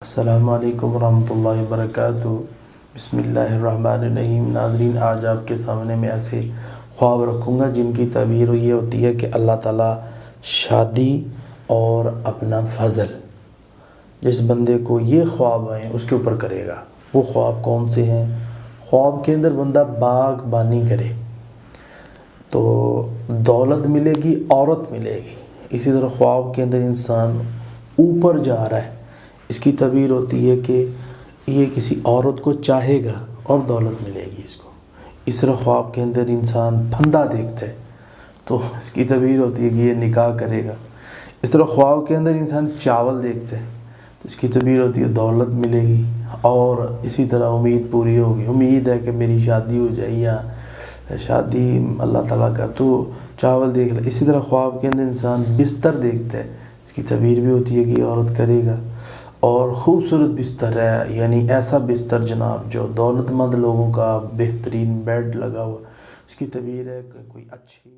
السلام علیکم ورحمۃ اللہ وبرکاتہ۔ بسم اللہ الرحمن الرحیم۔ ناظرین، آج آپ کے سامنے میں ایسے خواب رکھوں گا جن کی تعبیر یہ ہوتی ہے کہ اللہ تعالیٰ شادی اور اپنا فضل جس بندے کو یہ خواب آئیں اس کے اوپر کرے گا۔ وہ خواب کون سے ہیں؟ خواب کے اندر بندہ باغبانی کرے تو دولت ملے گی، عورت ملے گی۔ اسی طرح خواب کے اندر انسان اوپر جا رہا ہے، اس کی تعبیر ہوتی ہے کہ یہ کسی عورت کو چاہے گا اور دولت ملے گی اس کو۔ اس طرح خواب کے اندر انسان پھندا دیکھتا ہے تو اس کی تعبیر ہوتی ہے کہ یہ نکاح کرے گا۔ اس طرح خواب کے اندر انسان چاول دیکھتا ہے تو اس کی تعبیر ہوتی ہے دولت ملے گی، اور اسی طرح امید پوری ہوگی، امید ہے کہ میری شادی ہو جائے یا شادی اللہ تعالیٰ کا، تو چاول دیکھ لے۔ اسی طرح خواب کے اندر انسان بستر دیکھتا ہے، اس کی تعبیر بھی ہوتی ہے کہ یہ عورت کرے گا، اور خوبصورت بستر ہے، یعنی ایسا بستر جناب جو دولت مند لوگوں کا بہترین بیڈ لگا ہوا، اس کی تعبیر ہے کہ کوئی اچھی